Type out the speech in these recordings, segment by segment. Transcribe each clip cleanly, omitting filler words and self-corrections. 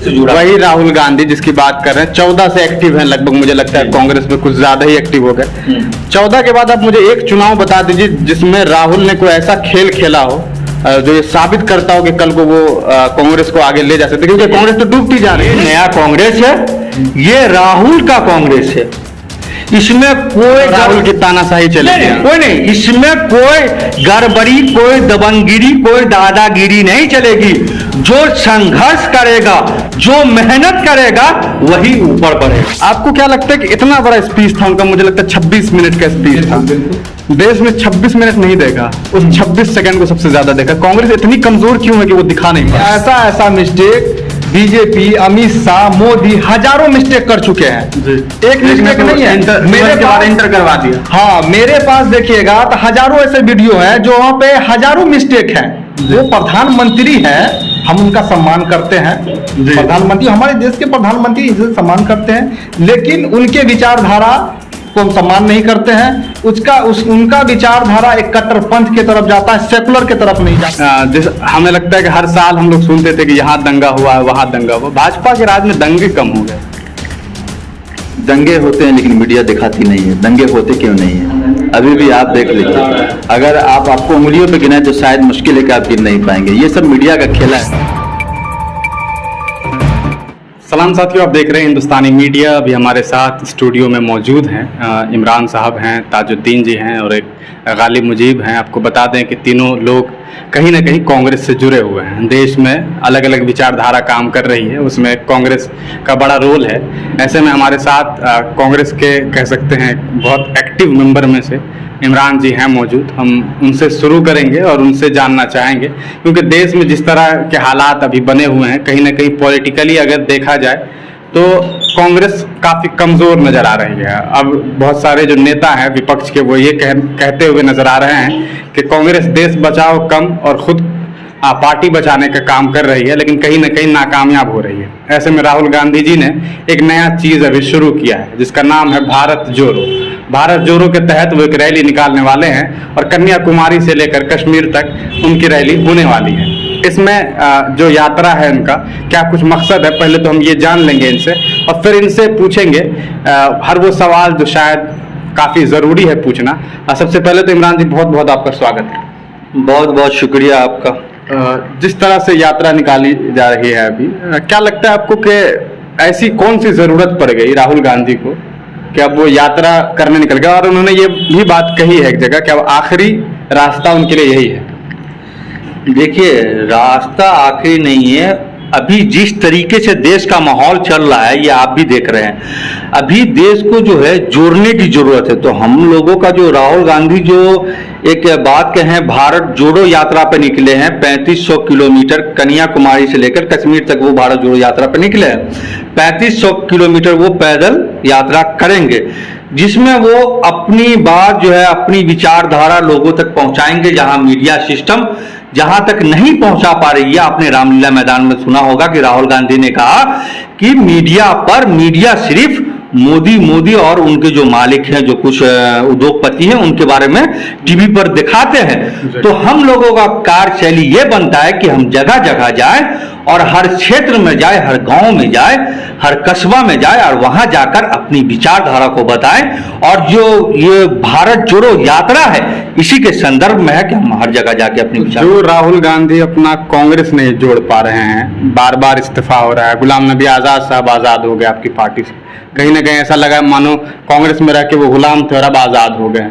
से जुड़ा। वही राहुल गांधी जिसकी बात कर रहे हैं, 14 से एक्टिव हैं लगभग, मुझे लगता है कांग्रेस में कुछ ज्यादा ही एक्टिव हो गए। 14 के बाद आप मुझे एक चुनाव बता दीजिए जिसमें राहुल ने कोई ऐसा खेल खेला हो जो ये साबित करता हो कि कल को वो कांग्रेस को आगे ले जा सकते, क्योंकि कांग्रेस तो डूबती जा रही है। नया कांग्रेस है, ये राहुल का कांग्रेस है, इसमें कोई राहुल की तानाशाही चलेगी, कोई नहीं, इसमें कोई गड़बड़ी, कोई दबंगगिरी, कोई दादागिरी नहीं चलेगी। जो संघर्ष करेगा, जो मेहनत करेगा, वही ऊपर बढ़ेगा। आपको क्या लगता है कि इतना बड़ा स्पीच था उनका? मुझे लगता है 26 मिनट का स्पीच था। देश में 26 मिनट नहीं देखा, उस 26 सेकंड को सबसे ज्यादा देखा। कांग्रेस इतनी कमजोर क्यों है कि वो दिखा नहीं पा? ऐसा मिस्टेक बीजेपी, अमित शाह, मोदी हजारों मिस्टेक कर चुके हैं। एक मिस्टेक नहीं है। मेरे पास इंटर करवा दिया। हाँ, मेरे पास देखिएगा तो हजारों ऐसे वीडियो हैं जो वहाँ पे हजारों मिस्टेक हैं। वो प्रधानमंत्री हैं, हम उनका सम्मान करते हैं। प्रधानमंत्री, हमारे देश के प्रधानमंत्री, इसे सम्मान करते हैं, लेकिन उनके विचारधारा को हम सम्मान नहीं करते हैं। उनका विचारधारा एक कट्टरपंथ की तरफ जाता है, सेकुलर की तरफ नहीं जाता। हमें लगता है कि हर साल हम लोग सुनते थे कि यहाँ दंगा हुआ है, वहाँ दंगा हुआ। भाजपा के राज में दंगे कम हो गए। दंगे होते हैं लेकिन मीडिया दिखाती नहीं है। दंगे होते क्यों नहीं है? अभी भी आप देख लीजिए, अगर आपको उंगलियों पे गिनाए तो शायद मुश्किल है कि आप गिन नहीं पाएंगे। ये सब मीडिया का खेला है। सलाम साथियों, आप देख रहे हैं हिंदुस्तानी मीडिया। अभी हमारे साथ स्टूडियो में मौजूद हैं इमरान साहब हैं, ताजुद्दीन जी हैं और एक गालिब मुजीब हैं। आपको बता दें कि तीनों लोग कहीं ना कहीं कांग्रेस से जुड़े हुए हैं। देश में अलग अलग विचारधारा काम कर रही है, उसमें कांग्रेस का बड़ा रोल है। ऐसे में हमारे साथ कांग्रेस के कह सकते हैं बहुत एक्टिव मेंबर में से इमरान जी हैं मौजूद। हम उनसे शुरू करेंगे और उनसे जानना चाहेंगे, क्योंकि देश में जिस तरह के हालात अभी बने हुए हैं, कहीं ना कहीं पॉलिटिकली अगर देखा जाए तो कांग्रेस काफ़ी कमज़ोर नज़र आ रही है। अब बहुत सारे जो नेता हैं विपक्ष के, वो ये कहते हुए नज़र आ रहे हैं कि कांग्रेस देश बचाओ कम और खुद पार्टी बचाने का काम कर रही है, लेकिन कहीं ना कहीं नाकामयाब हो रही है। ऐसे में राहुल गांधी जी ने एक नया चीज़ अभी शुरू किया है जिसका नाम है भारत जोड़ो। भारत जोड़ो के तहत वो एक रैली निकालने वाले हैं और कन्याकुमारी से लेकर कश्मीर तक उनकी रैली होने वाली है। इसमें जो यात्रा है उनका क्या कुछ मकसद है, पहले तो हम ये जान लेंगे इनसे और फिर इनसे पूछेंगे हर वो सवाल जो शायद काफ़ी ज़रूरी है पूछना। सबसे पहले तो इमरान जी बहुत बहुत आपका स्वागत है। बहुत बहुत शुक्रिया आपका। जिस तरह से यात्रा निकाली जा रही है अभी, क्या लगता है आपको कि ऐसी कौन सी ज़रूरत पड़ गई राहुल गांधी को कि अब वो यात्रा करने निकल गए? और उन्होंने ये भी बात कही है एक जगह कि अब आखिरी रास्ता उनके लिए यही है। देखिए, रास्ता आखिरी नहीं है। अभी जिस तरीके से देश का माहौल चल रहा है, ये आप भी देख रहे हैं। अभी देश को जो है जोड़ने की जरूरत है। तो हम लोगों का जो राहुल गांधी जो एक बात कहें, भारत जोड़ो यात्रा पे निकले हैं। 3500 किलोमीटर कन्याकुमारी से लेकर कश्मीर तक वो भारत जोड़ो यात्रा पे निकले हैं। 3500 किलोमीटर वो पैदल यात्रा करेंगे, जिसमें वो अपनी बात जो है, अपनी विचारधारा लोगों तक पहुंचाएंगे, जहां मीडिया सिस्टम जहां तक नहीं पहुंचा पा रही है। आपने रामलीला मैदान में सुना होगा कि राहुल गांधी ने कहा कि मीडिया सिर्फ मोदी और उनके जो मालिक हैं, जो कुछ उद्योगपति हैं, उनके बारे में टीवी पर दिखाते हैं। तो हम लोगों का कार्यशैली ये बनता है कि हम जगह जगह जाए और हर क्षेत्र में जाए, हर गांव में जाए, हर कस्बा में जाए और वहां जाकर अपनी विचारधारा को बताएं। और जो ये भारत जोड़ो यात्रा है, इसी के संदर्भ में है कि हम हर जगह जाके अपनी विचार। जो राहुल गांधी अपना कांग्रेस नहीं जोड़ पा रहे हैं, बार बार इस्तीफा हो रहा है। गुलाम नबी आज़ाद साहब आज़ाद हो गए आपकी पार्टी से, कहीं ना कहीं ऐसा लगा मानो कांग्रेस में रह के वो गुलाम थे और अब आज़ाद हो गए।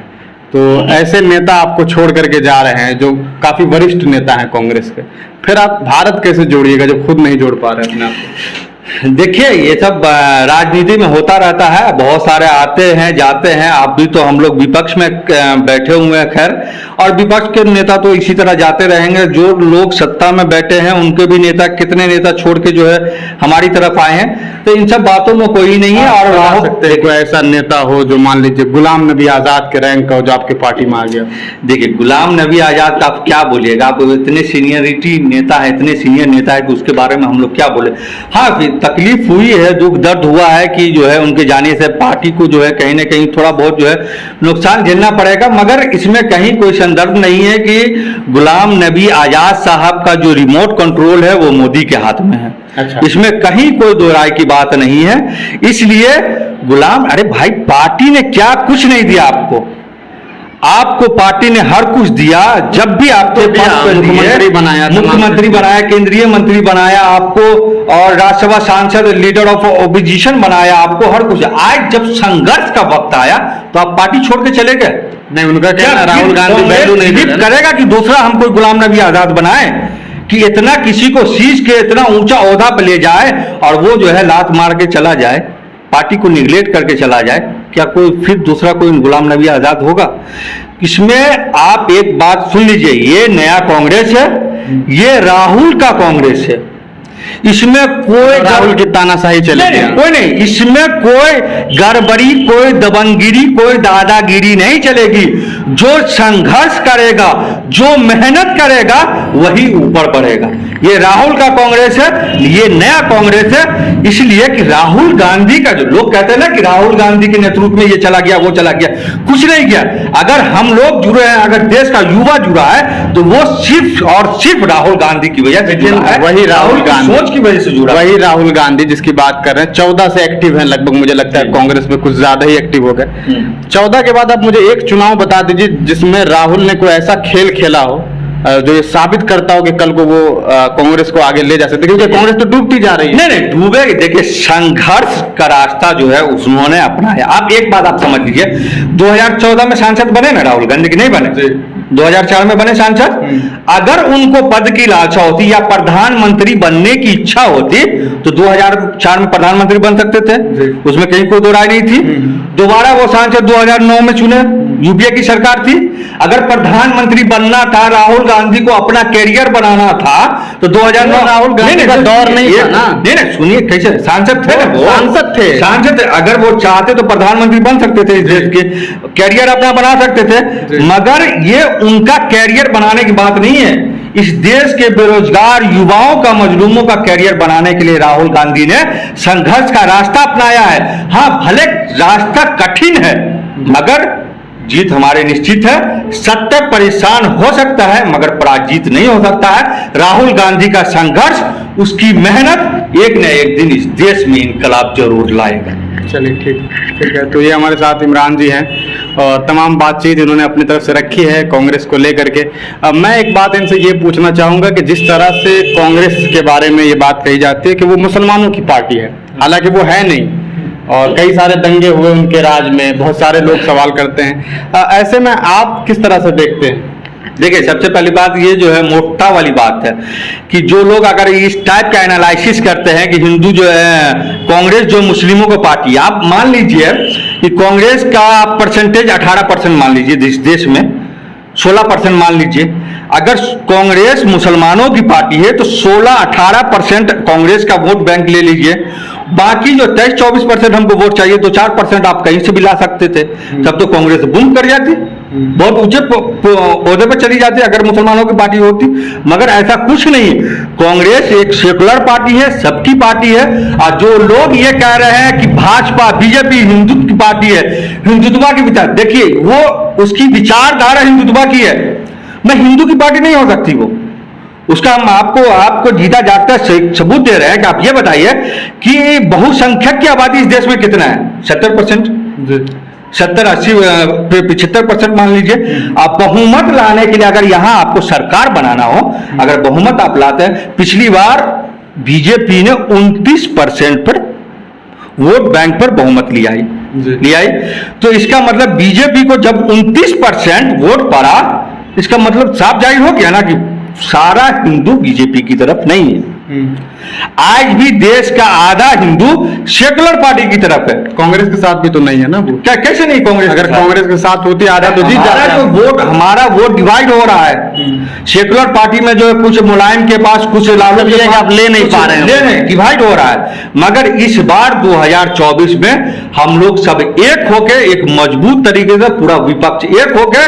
तो ऐसे नेता आपको छोड़ करके जा रहे हैं जो काफ़ी वरिष्ठ नेता हैं कांग्रेस के, फिर आप भारत कैसे जोड़िएगा जब खुद नहीं जोड़ पा रहे अपने आप को? देखिए, ये सब राजनीति में होता रहता है। बहुत सारे आते हैं जाते हैं। आप भी तो, हम लोग विपक्ष में बैठे हुए हैं, खैर, और विपक्ष के नेता तो इसी तरह जाते रहेंगे। जो लोग सत्ता में बैठे हैं उनके भी नेता, कितने नेता छोड़ के जो है हमारी तरफ आए हैं। तो इन सब बातों में कोई नहीं है। और बता सकते हैं कोई ऐसा नेता हो जो मान लीजिए गुलाम नबी आज़ाद के रैंक का हो, जो आपकी पार्टी में आ गया? देखिए, गुलाम नबी आज़ाद का आप क्या बोलिएगा? आप इतने सीनियरिटी नेता है, इतने सीनियर नेता है कि उसके बारे में हम लोग क्या बोले। हाँ, तकलीफ हुई है, दुख दर्द हुआ है कि जो है उनके जाने से पार्टी को जो है कहीं ना कहीं थोड़ा बहुत जो है नुकसान झेलना पड़ेगा, मगर इसमें कहीं कोई संदर्भ नहीं है कि गुलाम नबी आजाद साहब का जो रिमोट कंट्रोल है वो मोदी के हाथ में है। अच्छा। इसमें कहीं कोई दो राय की बात नहीं है। इसलिए गुलाम, अरे भाई पार्टी ने क्या कुछ नहीं दिया आपको, आपको पार्टी ने हर कुछ दिया। जब भी आपको मुख्यमंत्री बनाया, मुख्यमंत्री बनाया, केंद्रीय मंत्री बनाया आपको, और राज्यसभा सांसद, लीडर ऑफ ओपोजिशन बनाया आपको, हर कुछ। आज जब संघर्ष का वक्त आया तो आप पार्टी छोड़ के चले गए। नहीं, उनका क्या राहुल गांधी वैल्यू नहीं करेगा कि दूसरा हम कोई गुलाम नबी आजाद बनाए कि इतना किसी को शीश के इतना ऊंचा ओहदा पे ले जाए और वो जो है लात मार के चला जाए, पार्टी को निगलेक्ट करके चला जाए। क्या कोई फिर दूसरा कोई गुलाम नबी आजाद होगा? इसमें आप एक बात सुन लीजिए, ये नया कांग्रेस है, ये राहुल का कांग्रेस है। इसमें कोई राहुल की तानाशाही चलेगी, कोई नहीं, इसमें कोई गड़बड़ी, कोई दबंगगिरी, कोई दादागिरी नहीं चलेगी। जो संघर्ष करेगा, जो मेहनत करेगा, वही ऊपर बढ़ेगा। ये राहुल का कांग्रेस है, ये नया कांग्रेस है। इसलिए कि राहुल गांधी का, जो लोग कहते हैं ना कि राहुल गांधी के नेतृत्व में ये चला गया, वो चला गया, कुछ नहीं गया। अगर हम लोग जुड़े हैं, अगर देश का युवा जुड़ा है, तो वो सिर्फ और सिर्फ राहुल गांधी की वजह से जुड़ा है। वही राहुल गांधी सोच की वजह से जुड़ा, वही राहुल गांधी जिसकी बात कर रहे हैं, 14 से एक्टिव हैं लगभग, मुझे लगता है कांग्रेस में कुछ ज्यादा ही एक्टिव हो गए। 14 के बाद आप मुझे एक चुनाव बता दीजिए जिसमें राहुल ने कोई ऐसा खेल खेला हो जो ये साबित करता हो कि कल को वो कांग्रेस को आगे ले जा सकते, क्योंकि कांग्रेस तो डूबती जा रही है। नहीं नहीं डूबेगी। देखिए, संघर्ष का रास्ता जो है उन्होंने अपनाया। आप एक बात आप समझ लीजिए, 2014 में सांसद बने ना राहुल गांधी, की नहीं बने? 2004 में बने सांसद। अगर उनको पद की लालसा होती या प्रधानमंत्री बनने की इच्छा होती तो 2004 में प्रधानमंत्री बन सकते थे, उसमें कहीं कोई दो राय नहीं थी। दोबारा वो सांसद 2009 में चुने, यूपीए की सरकार थी। अगर प्रधानमंत्री बनना था, राहुल गांधी को अपना कैरियर बनाना था, तो 2009 राहुल गांधी का दौर नहीं था ना। नहीं, सुनिए, कैसे सांसद थे ना, वो सांसद थे। अगर वो चाहते तो प्रधानमंत्री बन सकते थे, इस देश के कैरियर अपना बना सकते थे। मगर ये उनका कैरियर बनाने की बात नहीं है। इस देश के बेरोजगार युवाओं का, मजलूमों का कैरियर बनाने के लिए राहुल गांधी ने संघर्ष का रास्ता अपनाया है। हाँ, भले रास्ता कठिन है, मगर जीत हमारे निश्चित है। सत्य परेशान हो सकता है, मगर पराजित नहीं हो सकता है। राहुल गांधी का संघर्ष, उसकी मेहनत एक न एक दिन इस देश में इनकलाब जरूर लाएगा। चलिए, ठीक है। तो ये हमारे साथ इमरान जी हैं और तमाम बातचीत इन्होंने अपनी तरफ से रखी है कांग्रेस को लेकर के। मैं एक बात इनसे ये पूछना चाहूँगा कि जिस तरह से कांग्रेस के बारे में ये बात कही जाती है कि वो मुसलमानों की पार्टी है, हालांकि वो है नहीं, और कई सारे दंगे हुए उनके राज में, बहुत सारे लोग सवाल करते हैं। ऐसे में आप किस तरह से देखते हैं? देखिए, सबसे पहली बात ये जो है मोटा वाली बात है कि जो लोग अगर इस टाइप का एनालिसिस करते हैं कि हिंदू जो है, कांग्रेस जो मुस्लिमों को पार्टी, आप मान लीजिए कि कांग्रेस का परसेंटेज 18% मान लीजिए इस देश में, 16% मान लीजिए। अगर कांग्रेस मुसलमानों की पार्टी है तो 16-18% कांग्रेस का वोट बैंक ले लीजिए। बाकी जो 23-24% हमको वोट चाहिए, तो 4% आप कहीं से भी ला सकते थे, तब तो कांग्रेस बूम कर जाती, बहुत ऊंचे ओहदे पर चली जाती अगर मुसलमानों की पार्टी होती। मगर ऐसा कुछ नहीं है। कांग्रेस एक सेकुलर पार्टी है, सबकी पार्टी है। और जो लोग ये कह रहे हैं कि भाजपा, बीजेपी हिंदुत्व की पार्टी है, हिंदुत्व की विचार, देखिए वो उसकी विचारधारा हिंदुत्व की है, मैं हिंदू की पार्टी नहीं हो सकती वो। उसका हम आपको जीता जागता सबूत दे रहे हैं कि आप ये बताइए कि बहुसंख्यक की आबादी इस देश में कितना है? 70%, 70-80-75% मान लीजिए। आप बहुमत लाने के लिए अगर यहां आपको सरकार बनाना हो, अगर बहुमत आप लाते हैं, पिछली बार बीजेपी ने 29% पर वोट बैंक पर बहुमत लिया है। तो इसका मतलब बीजेपी को जब 29% वोट पड़ा, इसका मतलब साफ जाहिर हो गया ना कि सारा हिंदू बीजेपी की तरफ नहीं है। आज भी देश का आधा हिंदू सेकुलर पार्टी की तरफ है, कांग्रेस के साथ भी तो नहीं है ना वो। क्या, कैसे नहीं? कांग्रेस अगर कांग्रेस के साथ होती आधा तो जीत जाता है। हमारा वोट डिवाइड हो रहा है। सेकुलर पार्टी में जो है कुछ मुलायम के पास, कुछ लालू के पास, आप ले नहीं पा रहे हैं, डिवाइड हो रहा है। मगर इस बार 2024 में हम लोग सब एक होके, एक मजबूत तरीके से पूरा विपक्ष एक होके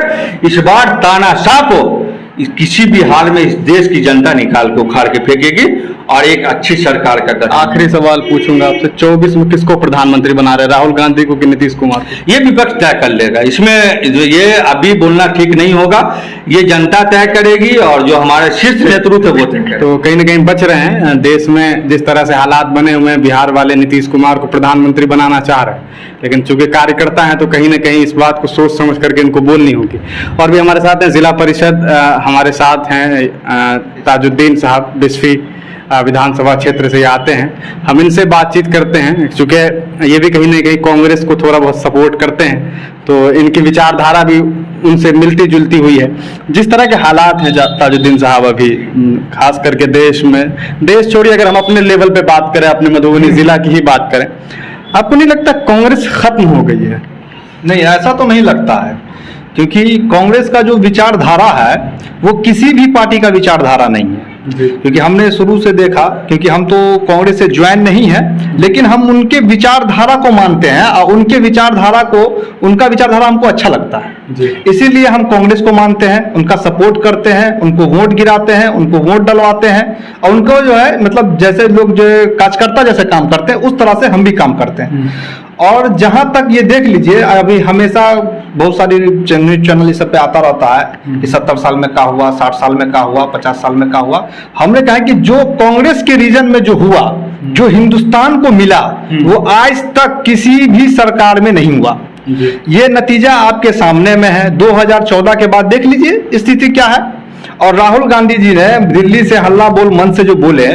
इस बार तानाशाह को किसी भी हाल में इस देश की जनता निकाल के उखाड़ के फेंकेगी और एक अच्छी सरकार का गठन। आखिरी सवाल पूछूंगा आपसे, 24 में किसको प्रधानमंत्री बना रहे, राहुल गांधी को कि नीतीश कुमार को? ये विपक्ष तय कर लेगा, इसमें ये अभी बोलना ठीक नहीं होगा, ये जनता तय करेगी और जो हमारे शीर्ष नेतृत्व है वो तय करेगा। तो कहीं ना कहीं बच रहे हैं देश में, जिस तरह से हालात बने हुए हैं, बिहार वाले नीतीश कुमार को प्रधानमंत्री बनाना चाह रहे हैं, लेकिन चूंकि कार्यकर्ता हैं तो कहीं ना कहीं इस बात को सोच समझ करके इनको बोलनी होगी। और भी हमारे साथ हैं जिला परिषद, हमारे साथ हैं ताजुद्दीन साहब, बिस्फी विधानसभा क्षेत्र से आते हैं। हम इनसे बातचीत करते हैं, चूँकि ये भी कहीं ना कहीं कांग्रेस को थोड़ा बहुत सपोर्ट करते हैं, तो इनकी विचारधारा भी उनसे मिलती जुलती हुई है। जिस तरह के हालात हैं ताजुद्दीन साहब अभी, खास करके देश में, देश छोड़िए अगर हम अपने लेवल पे बात करें, अपने मधुबनी जिला की ही बात करें, आपको नहीं लगता कांग्रेस खत्म हो गई है? नहीं, ऐसा तो नहीं लगता है, क्योंकि कांग्रेस का जो विचारधारा है वो किसी भी पार्टी का विचारधारा नहीं है। क्योंकि हमने शुरू से देखा, क्योंकि हम तो कांग्रेस से ज्वाइन नहीं है, लेकिन हम उनके विचारधारा को मानते हैं और उनके विचारधारा को, उनका विचारधारा हमको अच्छा लगता है, इसीलिए हम कांग्रेस को मानते हैं, उनका सपोर्ट करते हैं, उनको वोट गिराते हैं, उनको वोट डलवाते हैं, और उनको जो है मतलब जैसे लोग जो कार्यकर्ता जैसे काम करते हैं उस तरह से हम भी काम करते हैं। और जहां तक ये देख लीजिए, अभी हमेशा बहुत सारी न्यूज चैनल इस सब पे आता रहता है कि 70 साल में क्या हुआ, 60 साल में क्या हुआ, 50 साल में क्या हुआ। हमने कहा कि जो कांग्रेस के रीजन में जो हुआ, जो हिंदुस्तान को मिला, वो आज तक किसी भी सरकार में नहीं हुआ। ये नतीजा आपके सामने में है। 2014 के बाद देख लीजिए स्थिति क्या है। और राहुल गांधी जी ने दिल्ली से हल्ला बोल मन से जो बोले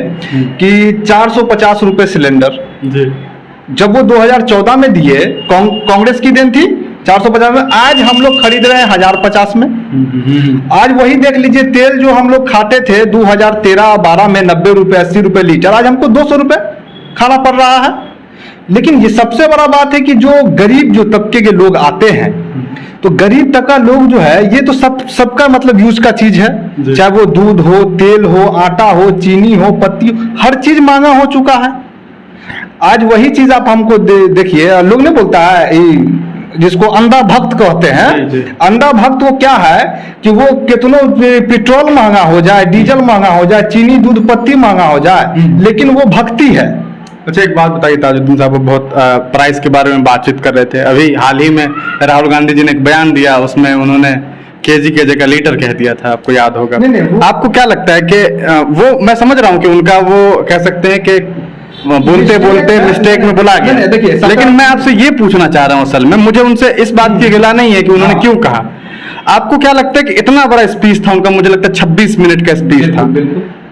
कि 450 रुपए सिलेंडर, जब वो 2014 में दिए, कांग्रेस की देन थी 450 में, आज हम लोग खरीद रहे हैं 1050 में। आज वही देख लीजिए, तेल जो हम लोग खाते थे 2013-12 में 90 रुपए 80 रुपए लीटर, आज हमको 200 रुपए खाना पड़ रहा है। लेकिन ये सबसे बड़ा बात है कि जो गरीब जो तबके के लोग आते हैं, तो गरीब तबका लोग जो है, ये तो सबका मतलब यूज का चीज है, चाहे वो दूध हो, तेल हो, आटा हो, चीनी हो, पत्ती हो, हर चीज महंगा हो चुका है। आज वही चीज आप हमको देखिए, लोग नहीं बोलता है जिसको अंधा भक्त कहते हैं, अंधा भक्त वो क्या है कि वो कितनों पेट्रोल महंगा हो जाए, डीजल महंगा हो जाए, चीनी दूध पत्ती महंगा हो जाए, लेकिन वो भक्ति है। अच्छा, एक बात बताइए ताजुद्दीन साहब, बहुत प्राइस के बारे में बातचीत कर रहे थे। अभी हाल ही में राहुल गांधी जी ने एक बयान दिया, उसमें उन्होंने केजी के जगह लीटर कह दिया था, आपको याद होगा। आपको क्या लगता है कि वो, मैं समझ रहा हूँ कि उनका वो कह सकते हैं कि बोलते बोलते मिस्टेक में बुला गया, देखिए, लेकिन मैं आपसे ये पूछना चाह रहा हूँ, असल में मुझे उनसे इस बात की गिला नहीं है कि उन्होंने क्यों कहा। आपको क्या लगता है कि इतना बड़ा स्पीच था उनका, मुझे लगता है 26 मिनट का स्पीच था,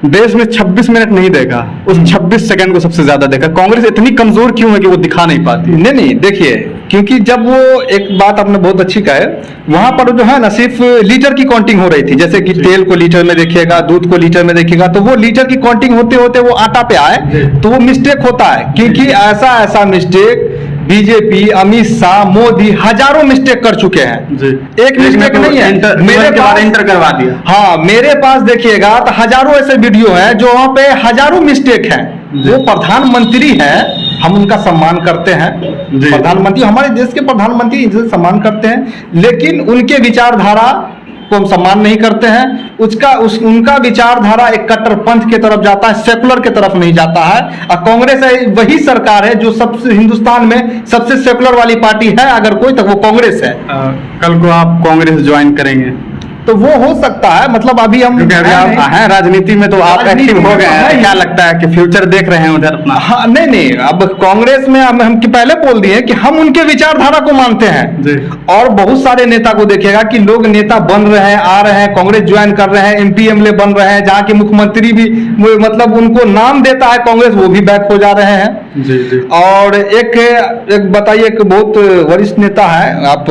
देश में 26 मिनट नहीं देखा, उस 26 सेकंड को सबसे ज्यादा देखा। कांग्रेस इतनी कमजोर क्यों है कि वो दिखा नहीं पाती? नहीं, देखिए, क्योंकि जब वो, एक बात आपने बहुत अच्छी कहा है, वहां पर जो है ना सिर्फ लीटर की काउंटिंग हो रही थी, जैसे कि तेल को लीटर में देखिएगा, दूध को लीटर में देखिएगा, तो वो लीटर की काउंटिंग होते होते वो आटा पे आए तो वो मिस्टेक होता है। क्योंकि ऐसा मिस्टेक बीजेपी, अमित शाह, मोदी हजारों मिस्टेक कर चुके हैं, एक मिस्टेक नहीं है। मेरे पास इंटर करवा दिया, हाँ, मेरे पास देखिएगा तो हजारों ऐसे वीडियो हैं जो वहां पे हजारों मिस्टेक हैं। वो प्रधानमंत्री हैं, हम उनका सम्मान करते हैं, प्रधानमंत्री, हमारे देश के प्रधानमंत्री, इनसे सम्मान करते हैं, लेकिन उनके विचारधारा को हम सम्मान नहीं करते हैं। उनका विचारधारा एक कट्टरपंथ के तरफ जाता है, सेकुलर के तरफ नहीं जाता है। और कांग्रेस वही सरकार है जो सबसे, हिंदुस्तान में सबसे सेकुलर वाली पार्टी है अगर कोई, तो वो कांग्रेस है। कल को आप कांग्रेस ज्वाइन करेंगे तो वो हो सकता है, मतलब अभी हम क्योंकि अभी आप हैं राजनीति में, तो आप एक्टिव हो गए हैं, क्या लगता है कि फ्यूचर देख रहे हैं उधर अपना? हाँ, नहीं, अब कांग्रेस में हम पहले बोल दिए कि हम उनके विचारधारा को मानते हैं। और बहुत सारे नेता को देखिएगा कि लोग नेता बन रहे हैं, आ रहे हैं, कांग्रेस ज्वाइन कर रहे हैं, MP MLA बन रहे हैं, जहाँ के मुख्यमंत्री भी मतलब उनको नाम देता है कांग्रेस, वो भी बैक हो जा रहे हैं। और एक बताइए, एक बहुत वरिष्ठ नेता है, आप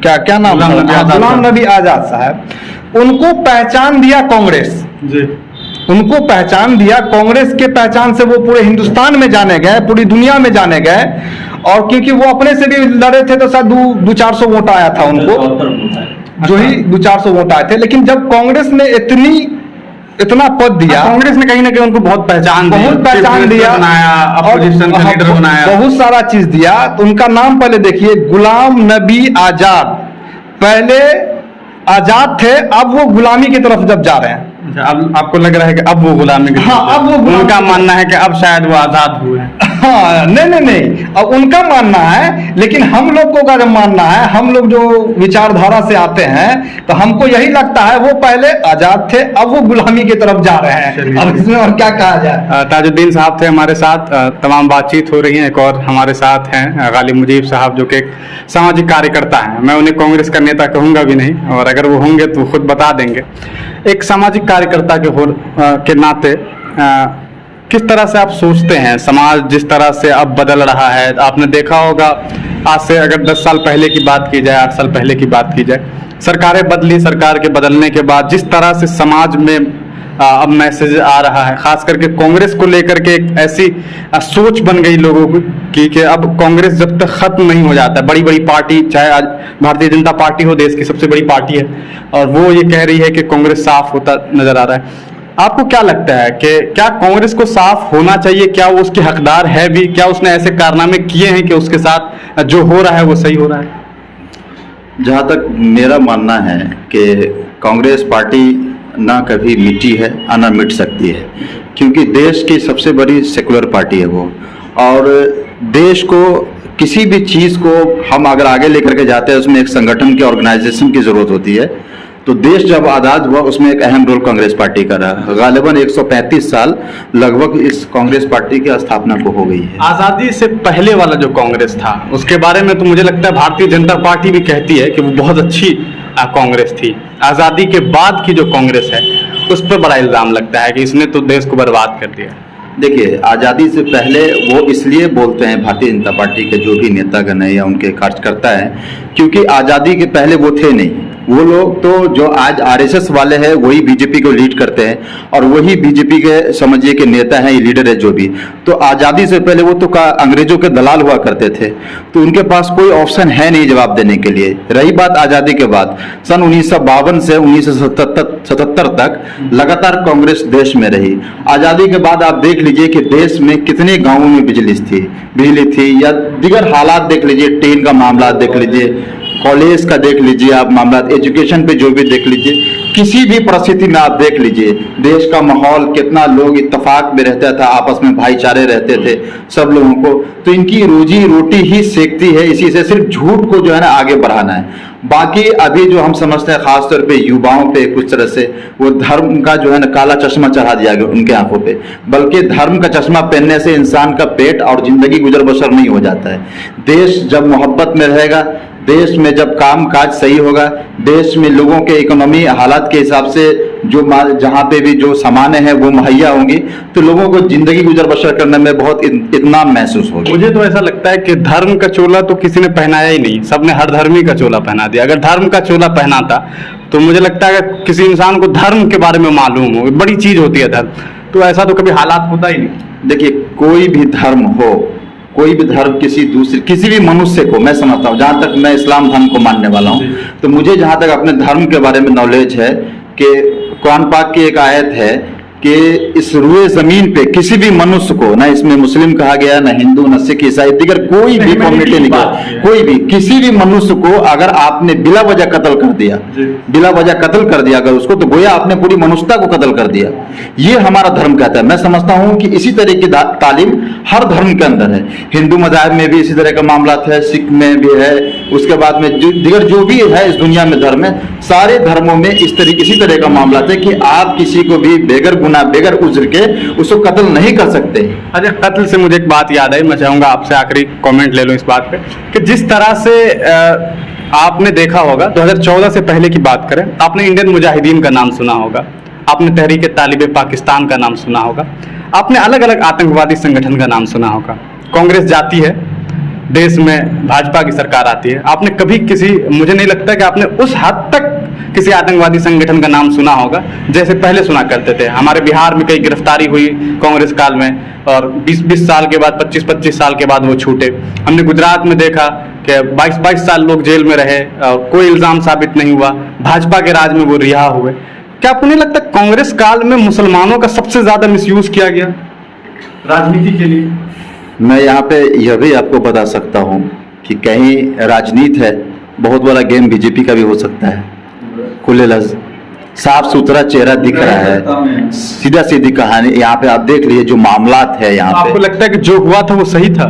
क्या नाम, गुलाम नबी आजाद साहब, उनको पहचान दिया कांग्रेस, उनको पहचान दिया कांग्रेस के पहचान से वो पूरे हिंदुस्तान में जाने गए, पूरी दुनिया में जाने गए। और क्योंकि वो अपने से भी लड़े थे तो शायद 200-400 वोट आया था उनको, जो ही 200-400 वोट आए थे। लेकिन जब कांग्रेस ने इतना पद दिया, कांग्रेस ने कहीं ना कहीं उनको बहुत पहचान दिया, अपोजिशन का लीडर बनाया, बहुत सारा चीज दिया। तो उनका नाम पहले देखिए, गुलाम नबी आजाद। पहले आजाद थे, अब वो गुलामी की तरफ जब जा रहे हैं, अच्छा, अब आपको लग रहा है कि अब वो गुलामी के, हाँ, अब वो गुलामी- उनका मानना है कि अब शायद वो आजाद हुए हैं। हाँ, नहीं, अब उनका मानना है, लेकिन हम लोग को अगर मानना है, हम लोग जो विचारधारा से आते हैं, तो हमको यही लगता है वो पहले आजाद थे, अब वो गुलामी की तरफ जा रहे हैं। अब इसमें और क्या कहा जाए। ताजुद्दीन साहब थे हमारे साथ, तमाम बातचीत हो रही है। एक और हमारे साथ हैं गालिब मुजीब साहब, जो कि एक सामाजिक कार्यकर्ता हैं। मैं उन्हें कांग्रेस का नेता कहूँगा भी नहीं, और अगर वो होंगे तो खुद बता देंगे। एक सामाजिक कार्यकर्ता के नाते किस तरह से आप सोचते हैं, समाज जिस तरह से अब बदल रहा है, आपने देखा होगा आज से अगर 10 साल पहले की बात की जाए, 8 साल पहले की बात की जाए, सरकारें बदली, सरकार के बदलने के बाद जिस तरह से समाज में अब मैसेज आ रहा है, खास करके कांग्रेस को लेकर के एक ऐसी सोच बन गई लोगों की कि अब कांग्रेस जब तक खत्म नहीं हो जाता, बड़ी बड़ी पार्टी, चाहे आज भारतीय जनता पार्टी हो, देश की सबसे बड़ी पार्टी है, और वो ये कह रही है कि कांग्रेस साफ होता नजर आ रहा है। आपको क्या लगता है कि क्या कांग्रेस को साफ होना चाहिए? क्या वो उसकी हकदार है भी? क्या उसने ऐसे कारनामे किए हैं कि उसके साथ जो हो रहा है वो सही हो रहा है? जहाँ तक मेरा मानना है कि कांग्रेस पार्टी ना कभी मिटी है और ना मिट सकती है, क्योंकि देश की सबसे बड़ी सेकुलर पार्टी है वो, और देश को किसी भी चीज़ को हम अगर आगे लेकर के जाते हैं उसमें एक संगठन की, ऑर्गेनाइजेशन की ज़रूरत होती है। तो देश जब आज़ाद हुआ उसमें एक अहम रोल कांग्रेस पार्टी का रहा। गालिबन 135 साल लगभग इस कांग्रेस पार्टी की स्थापना को हो गई है। आज़ादी से पहले वाला जो कांग्रेस था उसके बारे में तो मुझे लगता है भारतीय जनता पार्टी भी कहती है कि वो बहुत अच्छी कांग्रेस थी। आज़ादी के बाद की जो कांग्रेस है उस पर बड़ा इल्ज़ाम लगता है कि इसने तो देश को बर्बाद कर दिया। देखिए, आज़ादी से पहले वो इसलिए बोलते हैं भारतीय जनता पार्टी के जो भी नेतागण है या उनके कार्यकर्ता हैं, क्योंकि आज़ादी के पहले वो थे नहीं। वो लोग तो जो आज आरएसएस वाले हैं वही बीजेपी को लीड करते हैं, और वही बीजेपी के समझिए कि नेता हैं, लीडर है जो भी। तो आज़ादी से पहले वो तो अंग्रेजों के दलाल हुआ करते थे, तो उनके पास कोई ऑप्शन है नहीं जवाब देने के लिए। रही बात आज़ादी के बाद, सन 1952 से 1977 तक लगातार कांग्रेस देश में रही। आज़ादी के बाद आप देख लीजिए कि देश में कितने गाँवों में बिजली थी, या दीगर हालात देख लीजिए, ट्रेन का मामला देख लीजिए, कॉलेज का देख लीजिए आप मामला, एजुकेशन पे जो भी देख लीजिए, किसी भी परिस्थिति में आप देख लीजिए देश का माहौल, कितना लोग इत्तेफाक में रहता था, आपस में भाईचारे रहते थे सब लोगों को। तो इनकी रोजी रोटी ही सेकती है इसी से, सिर्फ झूठ को जो है ना आगे बढ़ाना है। बाकी अभी जो हम समझते हैं खासतौर पे युवाओं पे कुछ तरह से वो धर्म का जो है ना काला चश्मा चढ़ा दिया गया उनके आंखों पे, बल्कि धर्म का चश्मा पहनने से इंसान का पेट और जिंदगी गुजर बसर नहीं हो जाता है। देश जब मोहब्बत में रहेगा, देश में जब काम काज सही होगा, देश में लोगों के इकोनॉमी हालात के हिसाब से जो जहाँ पे भी जो सामान्य है वो मुहैया होंगी, तो लोगों को जिंदगी गुजर बसर करने में बहुत इत्मीनान महसूस होगा। मुझे तो ऐसा लगता है कि धर्म का चोला तो किसी ने पहनाया ही नहीं, सबने हर धर्मी का चोला पहना दिया। अगर धर्म का चोला पहना था तो मुझे लगता है कि किसी इंसान को धर्म के बारे में मालूम हो, बड़ी चीज होती है धर्म, तो ऐसा तो कभी हालात होता ही नहीं। देखिए, कोई भी धर्म हो, कोई भी धर्म किसी भी मनुष्य को, मैं समझता हूँ, जहाँ तक मैं इस्लाम धर्म को मानने वाला हूँ, तो मुझे जहाँ तक अपने धर्म के बारे में नॉलेज है कि कुरान पाक की एक आयत है कि इस रुए जमीन पे किसी भी मनुष्य को, ना इसमें मुस्लिम कहा गया, ना हिंदू, ना सिख, ईसाई, दिगर कोई भी कम्युनिटी नहीं कहा, कोई भी किसी भी मनुष्य को अगर आपने बिला वजह कत्ल कर दिया अगर उसको, तो गोया आपने पूरी मनुष्यता को कत्ल कर दिया। ये हमारा धर्म कहता है। मैं समझता हूँ कि इसी तरह की तालीम हर धर्म के अंदर है। हिंदू मज़हब में भी इसी तरह का मामला है, सिख में भी है, उसके बाद में दिगर जो भी है इस दुनिया में धर्म है, सारे धर्मों में इसी तरह का मामला है कि आप किसी को भी बेगर उज्र के उसको कत्ल नहीं कर सकते। अच्छा, कत्ल से मुझे एक बात याद आई, मैं चाहूंगा आपसे आखिरी कमेंट ले लूं इस बात पे कि जिस तरह से आपने देखा होगा 2014 से पहले की बात करें, आपने इंडियन मुजाहिदीन का नाम सुना होगा, आपने तहरीक तालिब पाकिस्तान का नाम सुना होगा, आपने अलग अलग आतंकवादी संगठन का नाम सुना होगा। कांग्रेस जाती है, देश में भाजपा की सरकार आती है, आपने कभी मुझे नहीं लगता कि आपने उस हद तक किसी आतंकवादी संगठन का नाम सुना होगा जैसे पहले सुना करते थे। हमारे बिहार में कई गिरफ्तारी हुई कांग्रेस काल में, और 20-20 साल के बाद, 25-25 साल के बाद वो छूटे। हमने गुजरात में देखा कि 22-22 साल लोग जेल में रहे और कोई इल्ज़ाम साबित नहीं हुआ, भाजपा के राज में वो रिहा हुए। क्या आपको नहीं लगता कांग्रेस काल में मुसलमानों का सबसे ज्यादा मिसयूज किया गया राजनीति के लिए? मैं यहाँ पे यह भी आपको बता सकता हूँ कि कहीं राजनीति है, बहुत बड़ा गेम बीजेपी का भी हो सकता है, खुले लफ्ज साफ सुथरा चेहरा दिख रहा है, सीधा सीधी कहानी। यहाँ पे आप देख लीजिए जो मामलात है यहाँ आपको पे। लगता है कि जो हुआ था वो सही था?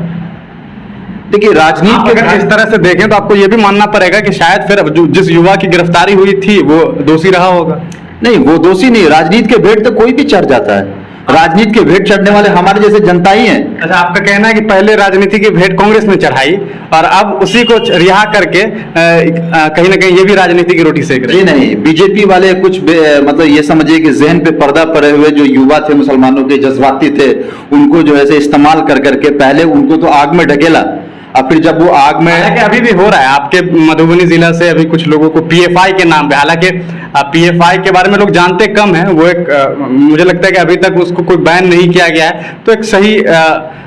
देखिए राजनीति अगर इस तरह से देखें तो आपको ये भी मानना पड़ेगा कि शायद फिर जिस युवा की गिरफ्तारी हुई थी वो दोषी रहा होगा। नहीं, वो दोषी नहीं, राजनीति के भेंट तो कोई भी चढ़ जाता है। राजनीति के भेंट चढ़ने वाले हमारे जैसे जनता ही हैं। अच्छा, आपका कहना है कि पहले राजनीति की भेंट कांग्रेस ने चढ़ाई और अब उसी को रिहा करके कहीं ना कहीं ये भी राजनीति की रोटी सेक रहे जी हैं। नहीं, बीजेपी वाले कुछ मतलब ये समझिए कि जहन पे पर्दा पड़े हुए जो युवा थे, मुसलमानों के जज्बाती थे, उनको जो ऐसे इस्तेमाल कर करके पहले उनको तो आग में ढकेला, और फिर जब वो आग में, हालांकि अभी भी हो रहा है आपके मधुबनी जिला से अभी कुछ लोगों को पीएफआई के नाम पे, हालांकि पीएफआई के बारे में लोग जानते कम हैं, वो एक मुझे लगता है कि अभी तक उसको कोई बैन नहीं किया गया है, तो एक सही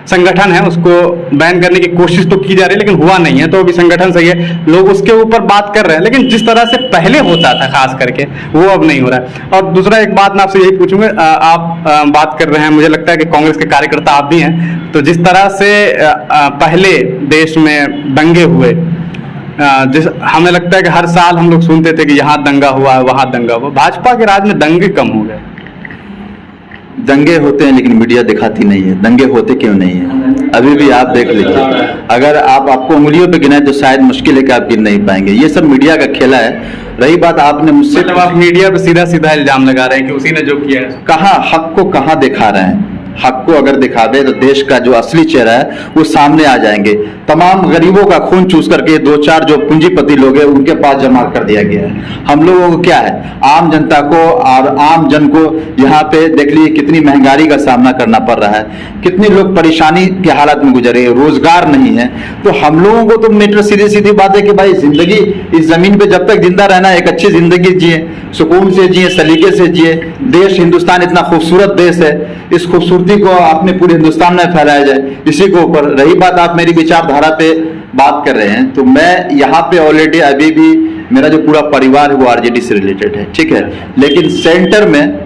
संगठन है, उसको बैन करने की कोशिश तो की जा रही है लेकिन हुआ नहीं है, तो अभी संगठन सही है, लोग उसके ऊपर बात कर रहे हैं, लेकिन जिस तरह से पहले होता था खास करके वो अब नहीं हो रहा है। और दूसरा एक बात मैं आपसे यही पूछूंगा, आप बात कर रहे हैं, मुझे लगता है कि कांग्रेस के कार्यकर्ता आप भी हैं, तो जिस तरह से पहले देश में दंगे हुए, जिस हमें लगता है कि हर साल हम लोग सुनते थे कि यहाँ दंगा हुआ वहाँ दंगा हुआ, भाजपा के राज में दंगे कम हो गए। दंगे होते हैं लेकिन मीडिया दिखाती नहीं है। दंगे होते क्यों नहीं है? अभी भी आप देख लीजिए, अगर आपको उंगलियों पे गिनाए तो शायद मुश्किल है कि आप गिन नहीं पाएंगे। ये सब मीडिया का खेला है। रही बात आपने मुझसे, मतलब आप मीडिया पे सीधा सीधा इल्जाम लगा रहे हैं कि उसी ने जो किया है। कहाँ हक को कहाँ दिखा रहे हैं? हक को अगर दिखा दे तो देश का जो असली चेहरा है वो सामने आ जाएंगे। तमाम गरीबों का खून चूस करके दो चार जो पूंजीपति लोग हैं उनके पास जमा कर दिया गया है। हम लोगों को क्या है, आम जनता को और आम जन को यहाँ पे देख लीजिए कितनी महंगाई का सामना करना पड़ रहा है, कितने लोग परेशानी के हालात में गुजर रहे हैं, रोजगार नहीं है। तो हम लोगों को तो मेट्रो सीधी सीधी बात है कि भाई जिंदगी इस जमीन पे जब तक जिंदा रहना है, एक अच्छी जिंदगी जिए, सुकून से जिए, सलीके से जिए। देश हिंदुस्तान इतना खूबसूरत देश है, इस खूबसूरती को अपने पूरे हिंदुस्तान में फैलाया जाए, इसी को ऊपर। रही बात आप मेरी विचारधारा पे बात कर रहे हैं, तो मैं यहाँ पे ऑलरेडी अभी भी मेरा जो पूरा परिवार है वो आरजेडी से रिलेटेड है, ठीक है, लेकिन सेंटर में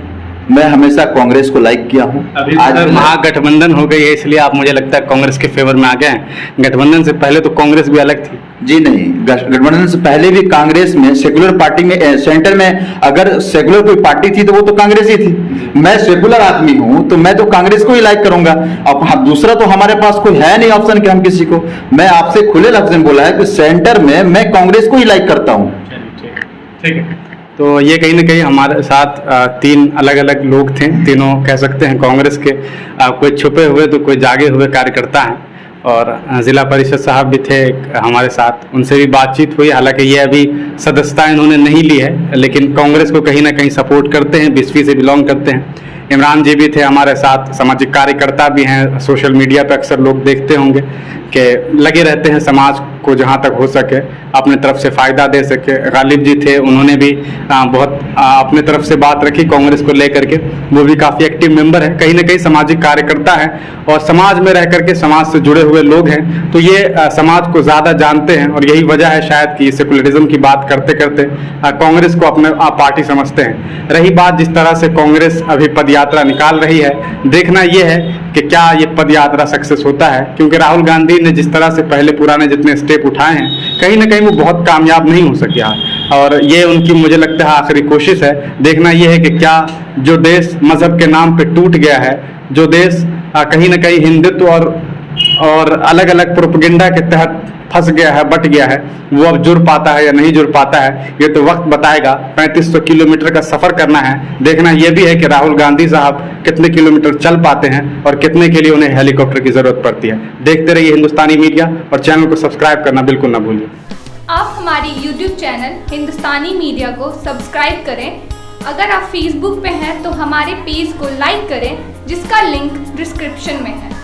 मैं हमेशा कांग्रेस को लाइक किया हूँ। आज महागठबंधन हो गई है इसलिए आप मुझे लगता है कांग्रेस के फेवर में आ गए हैं। गठबंधन से पहले तो कांग्रेस भी अलग थी। जी नहीं, गठबंधन से पहले भी कांग्रेस में सेकुलर पार्टी में सेंटर में अगर सेकुलर कोई पार्टी थी तो वो तो कांग्रेस ही थी। मैं सेकुलर आदमी हूं तो मैं तो कांग्रेस को ही लाइक करूंगा। अब दूसरा तो हमारे पास कोई है नहीं ऑप्शन कि हम किसी को, मैं आपसे खुले लफ्ज में बोला है कि सेंटर में मैं कांग्रेस को ही लाइक करता हूं। ठीक है, तो ये कहीं ना कहीं हमारे साथ तीन अलग अलग लोग थे, तीनों कह सकते हैं कांग्रेस के, कोई छुपे हुए तो कोई जागे हुए कार्यकर्ता हैं, और जिला परिषद साहब भी थे हमारे साथ, उनसे भी बातचीत हुई। हालांकि ये अभी सदस्यता इन्होंने नहीं ली है लेकिन कांग्रेस को कहीं ना कहीं सपोर्ट करते हैं, बिस्फी से बिलोंग करते हैं। इमरान जी भी थे हमारे साथ, सामाजिक कार्यकर्ता भी हैं, सोशल मीडिया पे अक्सर लोग देखते होंगे कि लगे रहते हैं समाज को जहाँ तक हो सके अपने तरफ से फ़ायदा दे सके। गालिब जी थे, उन्होंने भी बहुत अपने तरफ से बात रखी कांग्रेस को लेकर के, वो भी काफ़ी एक्टिव मेंबर है, कहीं ना कहीं सामाजिक कार्यकर्ता है और समाज में रह करके समाज से जुड़े हुए लोग हैं, तो ये समाज को ज़्यादा जानते हैं और यही वजह है शायद कि सेकुलरिज्म की बात करते करते कांग्रेस को अपने पार्टी समझते हैं। रही बात जिस तरह से कांग्रेस अभी पदयात्रा निकाल रही है, देखना ये है कि क्या ये पदयात्रा सक्सेस होता है, क्योंकि राहुल गांधी ने जिस तरह से पहले पुराने जितने स्टेप उठाए हैं कहीं ना कहीं वो बहुत कामयाब नहीं हो सकिया, और ये उनकी मुझे लगता है आखिरी कोशिश है। देखना ये है कि क्या जो देश मजहब के नाम पे टूट गया है, जो देश कहीं ना कहीं हिंदुत्व और अलग अलग प्रोपेगेंडा के तहत फंस गया है, बट गया है, वो अब जुड़ पाता है या नहीं जुड़ पाता है, ये तो वक्त बताएगा। 3500 किलोमीटर का सफर करना है, देखना यह भी है कि राहुल गांधी साहब कितने किलोमीटर चल पाते हैं और कितने के लिए उन्हें हेलीकॉप्टर की जरूरत पड़ती है। देखते रहिए हिंदुस्तानी मीडिया और चैनल को सब्सक्राइब करना बिल्कुल ना भूलिए। आप हमारी YouTube चैनल हिंदुस्तानी मीडिया को सब्सक्राइब करें। अगर आप Facebook पे हैं तो हमारे पेज को लाइक करें जिसका लिंक डिस्क्रिप्शन में है।